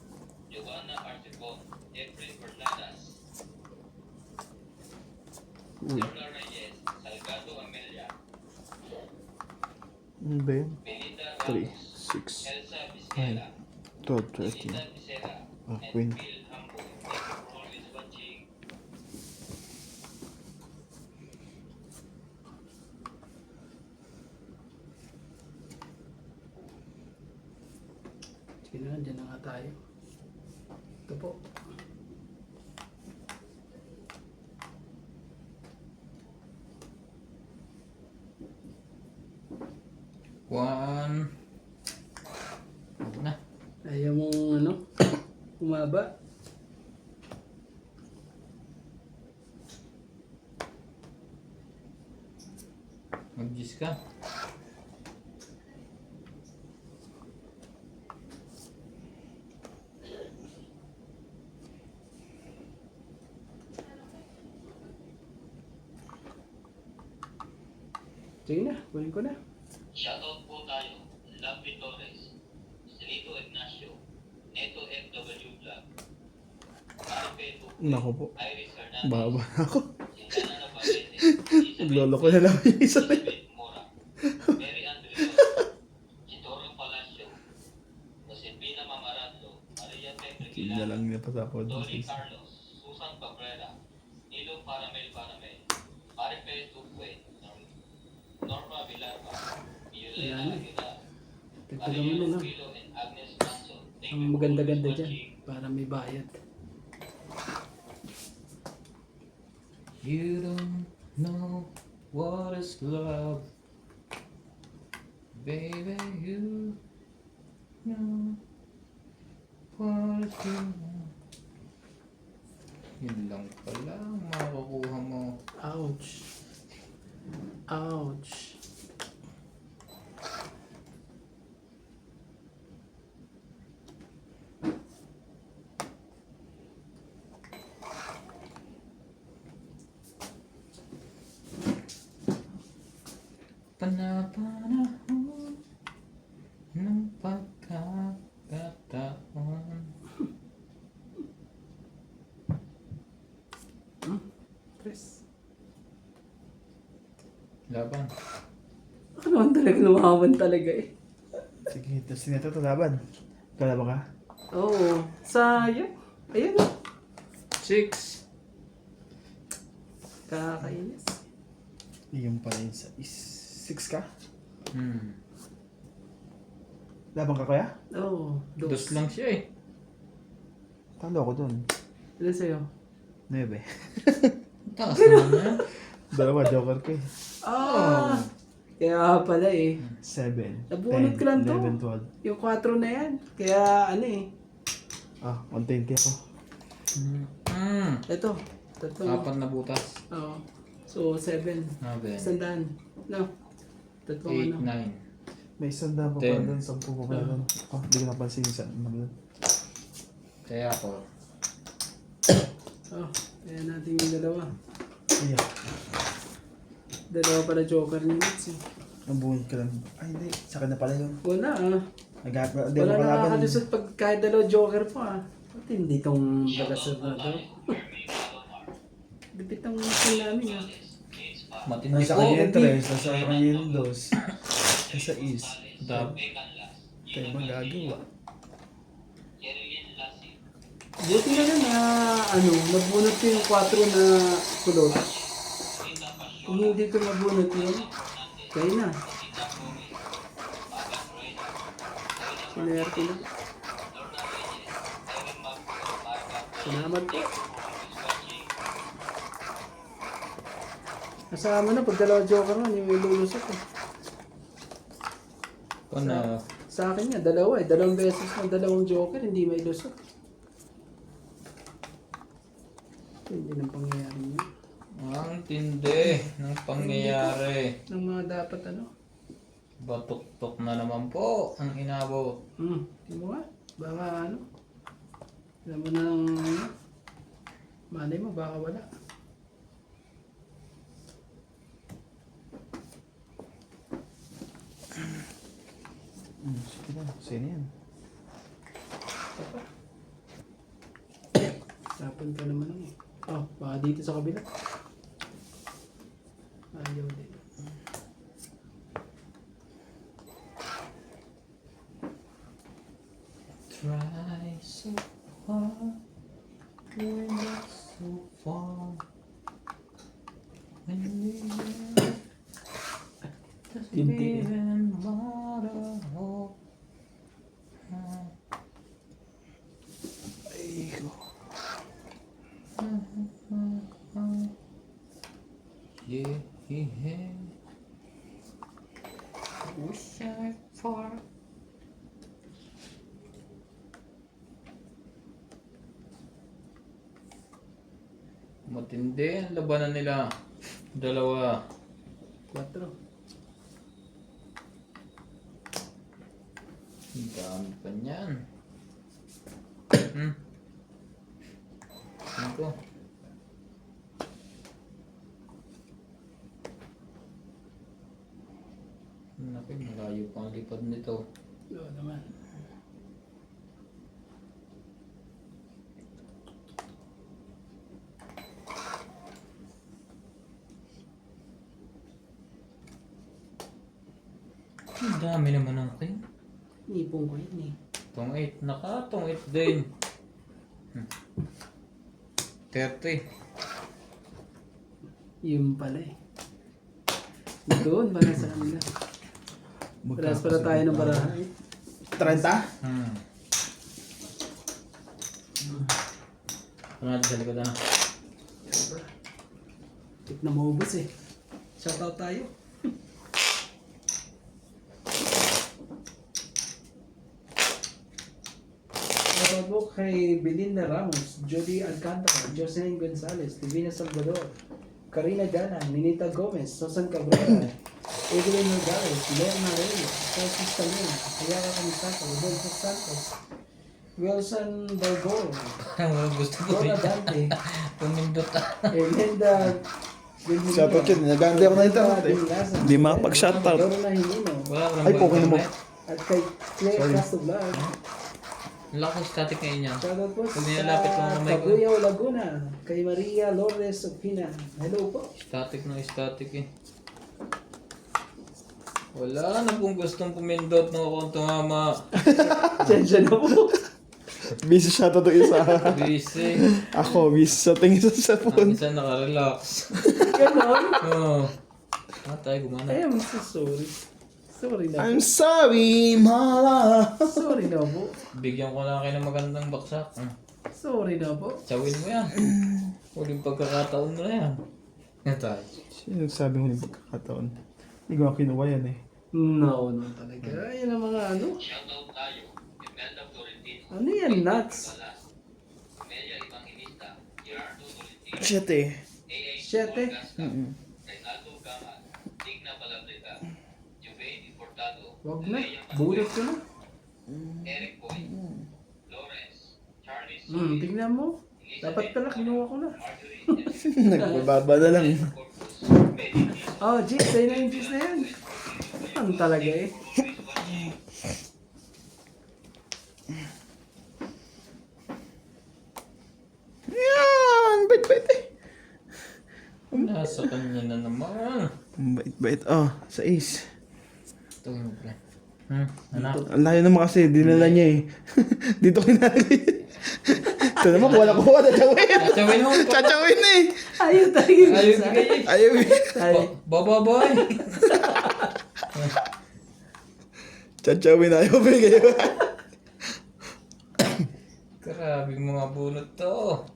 Giovanna Arcebon, Efren Bernadas, Lola Reyes, Salgado Amelia, Ano ba yun? Belinda 3, Ramos, 6, Elsa Vizquela, 12, 13. Lisa Vicera, and Queen. Phil Hambo. Thank you for always watching. Sige na, dyan na nga tayo. Ito po. One. Na. Ayaw mong ano, umaba. Mag-gis ka. Sige na, kunin ko na. Shoutout po tayo, Lovely Torres, Celito Ignacio, Neto FW Vlog, Maripe Duque, Nako po. Iris Hernandez, Baba na ako. Sintana Navarrete, Lolo ko na lang yung isa na yun. Elizabeth Mora, Mary Andreos, Chitoro Palacio, Josepina Mamaradlo, Maria Pepe Hindi na lang niya pasapod. Dolly Carlos, Susan Cabrera, Nilo Paramel, Maripe Duque, Norma Villalba, Violeta Ayan. Aguilar, Tagtaga mo na lang. Pilo and Agnes Manso. Thank Ang you for maganda-ganda always dyan. watching. Para may bayad. You don't know what is love. Baby, you know what is love. Yun lang pala ang makukuha mo. Ouch. Ouch. Panahon ng pagkakataon. Tres. Laban. Ano ang talaga lumaban talaga eh. Sige, tapos nito ito laban. Kalaban ka? Oo. Sayang. Ayun o. 6. Kakainis. Yung pala yun sa is 6 ka? Hmm. Laban ka kuya? Oo. Dos lang siya eh. Talo ako dun. Ilan sa'yo? 9. Taas naman yan. Dalawa, joker ko eh. Ah! Kaya pala eh. 7, Nabunot ko lang to. 11, 12. Yung 4 na yan. Kaya ano eh. Ah, 120 ako. Ito. Tatlo. 4 na butas. Oo. So, 7. 9. Sandaan. No. Tatlong 8, ano. 9. May isang daan pa pala dun, 10 pa pala dun. Oh, hindi ko napansin sa ano dun. Kaya ako. Oh, kaya natin yung dalawa. Ayan, Dalawa pala joker ni Mitz eh. nabuhin ka lang. Ay, hindi. Sa akin na pala yun. Wala ah. Hindi Wala mo kalaban. nakakalusot pag kahit dalawa joker pa ah. Ba't hindi tong balasod na to? Dipit ang mission namin ah. Matindi Nasa po. kanya yung 3, nasa kanya yung 2. Nasa is. Dab. Tayo magagawa. Jerilyn Lassie. Buti na lang na ano, nabunot ko yung 4 na kulot. Kung hindi ko nabunot yun, kaya na. Sinerte na. Salamat po. Kasama na pag dalawa joker man, yung ilulusot eh. Ano? Sa akin nga, dalawa eh. Dalawang beses na dalawang joker, hindi may lusot. Hindi nang pangyayari niya. Ang tindi ng pangyayari. Ng mga dapat ano. Batok-tok na naman po ang inabot. Hindi mo nga. Baka ano. Alam mo na ang ano. Malay mo, baka wala. Sige na, sino yan? Tapan ka naman eh. Oh, baka dito sa kabila. Ayaw din. Try so hard, we're not so far. When you just Hindi. even matter of Ay, ko. yeah, yeah. Wish I far. Matindi ang labanan nila. Dalawa. 4. Ang dami pa niyan. Cinco. Naku, malayo pang lipad nito. Oo naman. Ang dami naman ng king. Nipong ko yun eh. Tong 8. Naka, tong 8 din. 30. Yun pala eh. Doon, baka sa kanila. Paras para tayo ng barahan. 30? Ano natin sa likod na? Tik na maubos eh. Shoutout tayo. Shoutout po kay Belinda Ramos, Jody Alcantara, Jocelyn Gonzalez, Divina Salvador, Karina Galang, Ninita Gomez, Susan Cabrera, Evelyn Nogales, Lerna Reyes, Francis Talin, Ayala Camisata, Rodolfo Santos, Wilson Balgor, Ang gusto ko Donna rin. Dante, Pumindot Linda Benjamina, Shoutout yun. Nag-aantay ako na internet eh. Dinlasan, Di makapag-shoutout. Donna Himino, Wala ka Ay, okay na mo. at kay Claire Sorry. Castro Vlog. Ang lakas static ngayon yan. Shoutout po Pag nilalapit mo ang kamay ko. Cabuyao, Laguna, kay Maria Lourdes Opina. Hello po. Static na static eh. Wala na pong gustong pumindot ng akong tumama. Sensya na po. Busy siya to isa. Busy. Ako, busy sa tingin sa Ang cellphone. isa nakarelax. Ganon. Oo. Tayo gumana. I am so sorry. Sorry na po. I'm sorry, Mala. Sorry na po. Bigyan ko lang kayo ng magandang baksak. Sorry na po. Tsawin mo yan. Huling pagkakataon mo na yan. Yan tayo. Sino nagsabi mo yung pagkakataon? Hindi ko nga kinuha yan eh. No, talaga. Ayan ang mga ano. Shoutout tayo. Imelda Florentino. Ano yan, nuts? Balas. Amelia Evangelista. Gerardo Tolentino. Shit eh. AA Siete. Olgasca. Reynaldo Gamal. Digna Balabrega. Juvain Importado. Wag na. Lea Bulat ko na. Eric Boy. Lawrence. Charlie Tingnan mo. Dapat pala kinuha ko na. Marjorie. Nagbababa na lang. Corpus. Betty Tiso. Oh, Jis. Sa'yo na yung Jis na yan. Ano talaga eh. Yan! Bait-bait eh. Nasa kanya na naman. Ang bait-bait. Oh, sa ace. Ito yung pre. Anak. Ang layo naman kasi, dinala niya eh. Dito kinali. Ito naman, wala ko wala. Chachawin. Tsawin mo. Chachawin eh. Ayaw talaga yung Ayaw isa. bigay eh. Ayaw eh. Ayaw. Bababoy. Chachawin ayaw bigay. Grabe mga bunot to.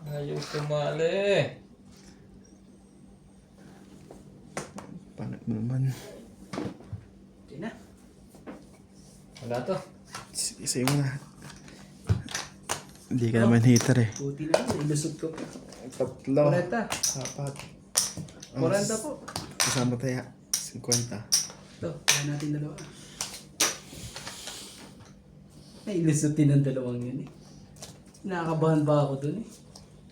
Ayaw sumali. Pangit mo naman. Hindi na. Wala to. Sige, sa'yo mo na. Hindi ka naman hater eh. Buti na. Ilusot ko. Tatlo. 40. Apat. 40 po. Kasama tayo. 50. Ito. Kaya natin dalawa. Ay, ilusotin ang dalawang yun eh. Nakakabahan ba ako dun eh?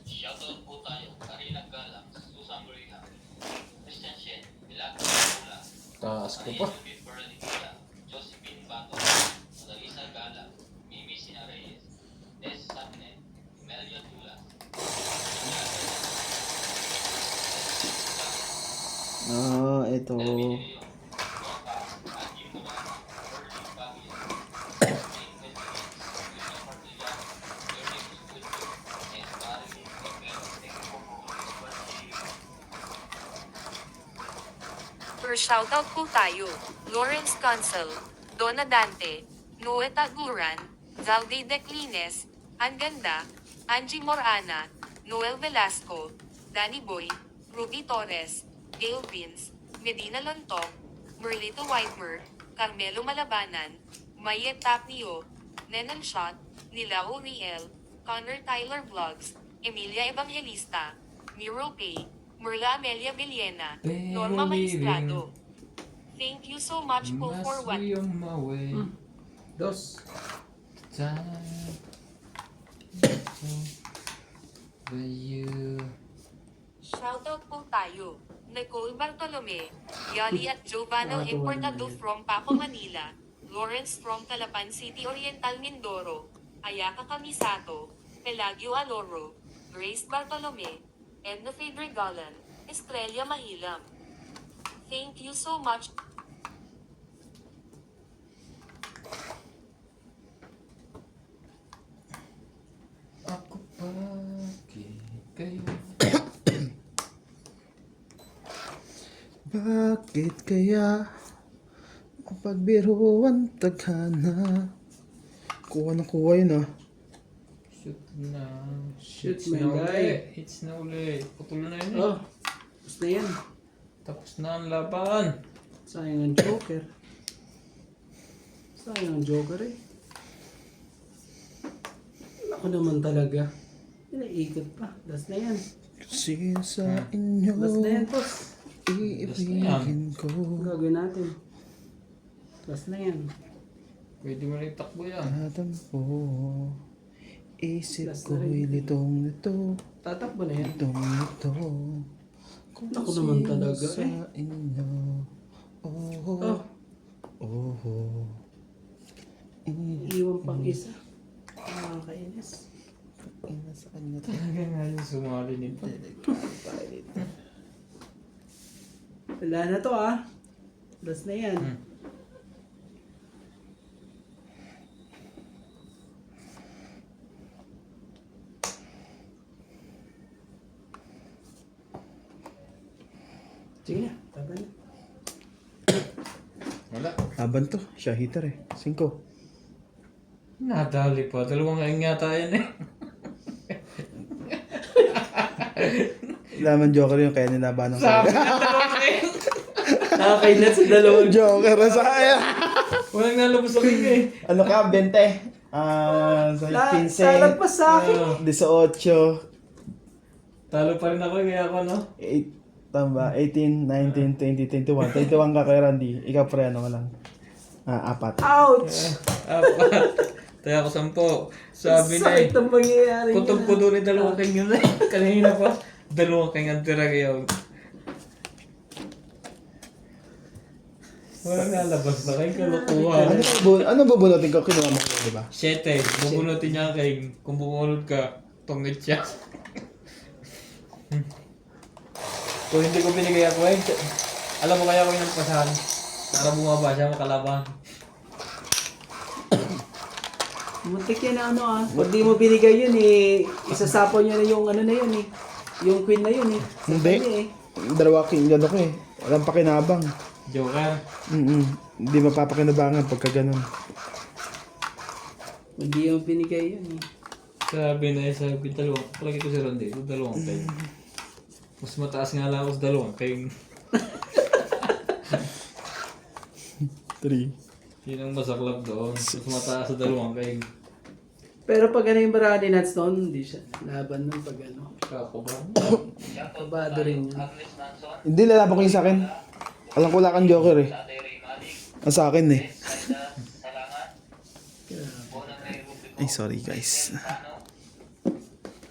Shoutout po tayo. Karina Galang. Susan Maria. Christian Shen. Milagro Pula. Taas ko pa. Maria Judith Peralita. Josephine Bato. Annalisa Galang. Mimi Sina Reyes. Tess Sabne. Melia Tula. Ah, ito. Per shoutout po tayo, Lawrence Consul, Donna Dante, Noe Taguran, Zaldi Declines, Anganda, Angie Morana, Noel Velasco, Danny Boy, Ruby Torres, Gail Vince, Medina Lontok, Merlito Whitemer, Carmelo Malabanan, Mayet Tapnio, Nenan Shot, Nilao Riel, Connor Tyler Vlogs, Emilia Evangelista, Miro Pay, Merla Amelia Villena, Norma Maestrado. Thank you so much po for what. Must be on my way. Dos. Time. But you. Shoutout po tayo. Nicole Bartolome, Yali at Giovanna Importado from Paco, Manila, Lawrence from Calapan City Oriental, Mindoro, Ayaka Camisato, Pelagio Aloro, Grace Bartolome, Edna Fedregalan, Estrella Mahilam. Thank you so much. Ako bakit kayo? Bakit kaya pagbiruan taghana? Kuha na kuha yun ah. Shoot na. Shoot, Hits my na guy. uli. Hits na uli. Putol na yun eh. Oh, basta yan. Tapos na ang laban. Sayang ang Joker. Sayang ang Joker eh. Ako naman talaga. Inaikot pa. Last na yan. Kasi sa inyo, Last na yan, boss. iibigin ko. Ang gagawin natin. Last na yan. Pwede mo na itakbo yan. Tatampo, isip Last na ko'y rin. litong-lito, Tatakbo na yan. litong-lito. Kung Ako naman sino talaga, sa eh. inyo, Oh, iwan pang isa. Nakakainis. ina sa kanya Talaga nga yung sumali nito. Wala na to ah. Last na yan. Sige na, tagal na. Wala. Laban to, siya hitter eh. 5. Nadali pa. Dalawang kaing yata yan eh. Laman Joker yung kaya nilaban ng Sabi na dalawang kaing. Nakakailan sa dalawang Joker na saya. Walang nalabas sa king eh. Ano ka, 20? Sa 15. Talagpas sa akin. 18. Talo pa rin ako kaya ako no? 18, 19, 20, 21. 21 ka kay Randy. Ikaw pre, ano ka lang? 4. Ouch! Apat. Tayo ako 10. Sabi na eh. Sakit ang mangyayari. Kutob ko doon yung dalawang kaing yun eh. Kanina pa. Dalawang kaing ang tira kayo. Walang nalabas na kayo kalukuhan. Ano bubunutin ko? Kinuha mo ko, di ba? 7. Bubunutin niya ang kaing. Kung bumunod ka, tungit siya. Kung hindi ko binigay ako eh, alam mo kaya ko yung nagpasahan. Para bumaba siya makalaban. Muntik yan na ano ah. Pag di mo binigay yun eh, isasapaw niya na yung ano na yun eh. Yung queen na yun eh. Sa Hindi. kanya eh. Dalawa king gano ko eh. Walang pakinabang. Joker. Hindi mapapakinabangan pagka ganun. Pag di mo binigay yun eh. Sabi dalawang. Palagi ko si Randy, ito dalawang kaing. Mas mataas nga lang ako sa dalawang kaing. 3. Yun ang masaklap doon. Mas mataas sa dalawang kaing. Pero pag ano yung Barani Nuts noon, hindi siya laban nun pag ano. Kako ba? Kabado rin yun. Agnes Manson, Hindi, lalaban ko yung sa akin. Alam ko wala kang Joker eh. Tatay Ray Malik, Ang sa akin eh. Saida Salangan, Bonang Ray Rubico, Ay, sorry guys. Ano,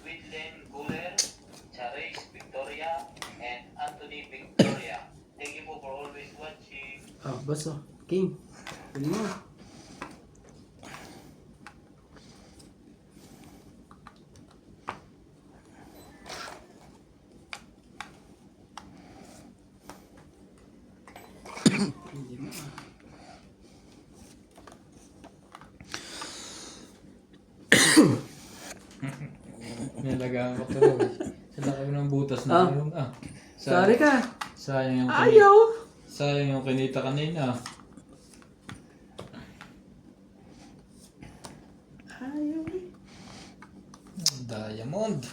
Whitlen Guler, Charis Victoria, and Anthony Victoria. Thank you po for always watching. Ah, baso. King. Kunin mo. Hindi mo ah. Nilagaan ko pero sa laki ng butas na yun Sorry ka. Sayang yung Ayaw. sayang yung kinita kanina. Ayaw eh. Diamond.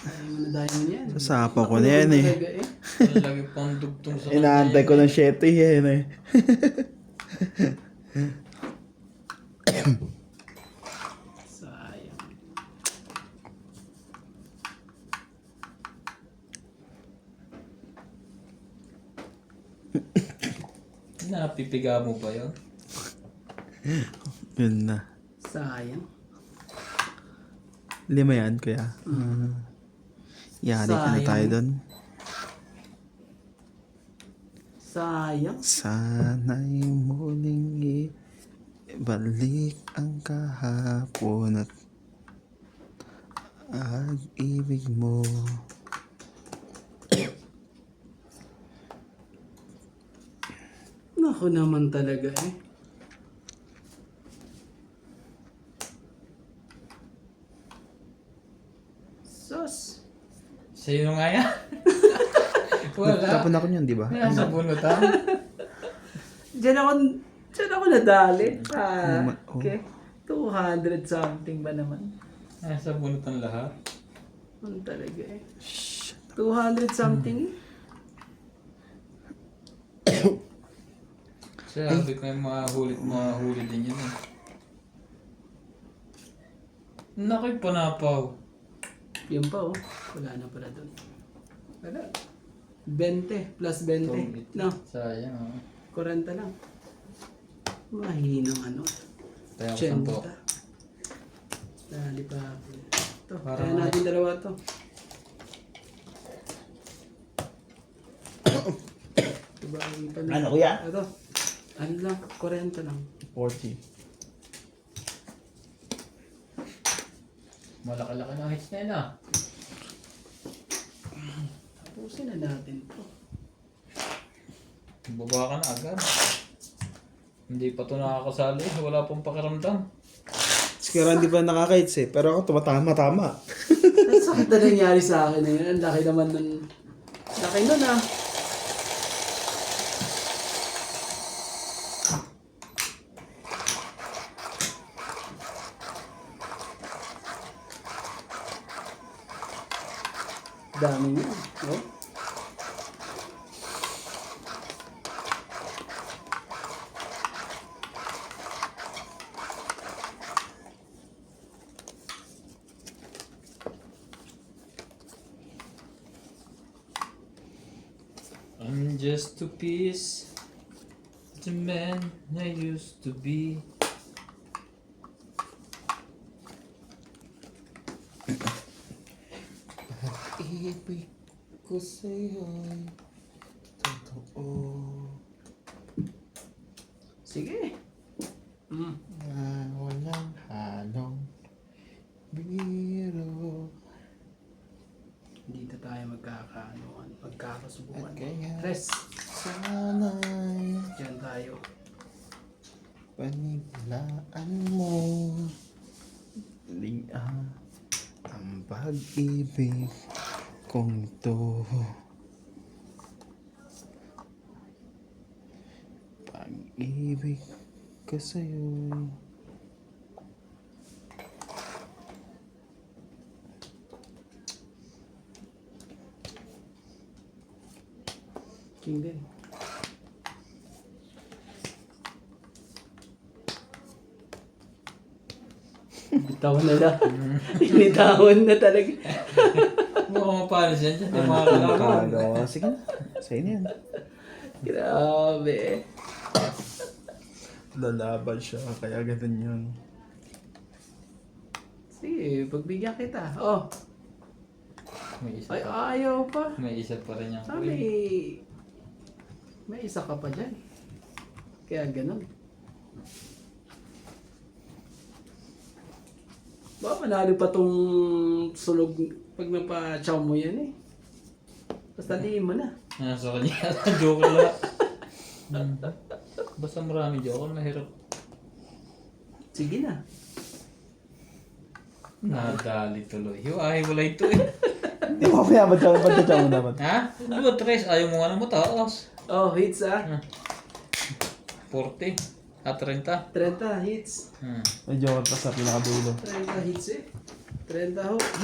Ayaw mo na diamond yan. Sasapaw ko na yan eh. Talaga eh. Lagi pang dugtong sa Inaantay ko ng 7 yan eh. Sayang. Napipiga mo pa yun? Yun na. Sayang. 5 yan, kuya. Yari ka na Sayang. tayo doon. Sayang. Sana'y muling ibalik ang kahapon at ibig mo. Naku naman talaga eh. Sus. Sa'yo nga yan? Wala. Tapon ako niyan, di ba? Nasa bunutan. Diyan ako nadali. Ah, Oh. okay. 200 something ba naman? Sa bunot ng lahat. Ano talaga eh. 200 something eh. Sabi ko yung mahuli din yun eh. Nakay panapaw. Yun pa oh. Wala na pala doon. Wala. 20 plus 20. No, Sayang ah. 40 lang. Mahinang ano. Kaya ko 10 po. Dali pa. Ito, Para kaya natin dalawa to. Diba, Ano, kuya? Ito. Ano lang, 40 lang. 40. Malaki-laki na hits na yun ah. Tapusin na natin to. Baba ka na agad. Hindi pa ito nakakasali. Wala pong pakiramdam. Siguro hindi pa nakaka-hits eh. Pero ako tumatama-tama. Ang sakit na nangyari sa akin na yun. Ang laki naman nun. Laki nun ah. Dami niya. Oh. I'm just a piece of the man I used to be. Ibig ko sa'yo'y totoo Sige. na walang halong biro. Dito tayo magkakasubukan. At kaya Tres. sana'y Diyan tayo. paniwalaan mo liang ang pag-ibig kong to. Pag-ibig ko sa'yo'y King din. Bitawan na lang. Binitawan na talaga. Mukhang mapalas yan dyan. Yung mga kalaban. nakakagawa. Sige na, sa'yo na yan. Grabe. Lalaban siya, kaya ganun yun. Sige, pagbigyan kita. Oh, May isa ay pa. ayaw pa. May isa pa rin yung May isa ka pa dyan. Kaya ganun. Baka manalo pa tong sulog pag napachaw mo yan eh. Basta diin mo na. Nasa kanya. Joke lang. Basta marami joke. Mahirap. Sige na. Nadali tuloy. Ay, wala ito eh. Hindi mo kaya ba't mo naman? Ha? Ano ba, Tres? Ayaw mo nga na mataas. Oh, hits ah. 40. 30. 30 hits. Medyo pa sa pinakadulo. 30 hits eh. 30 ho, hits.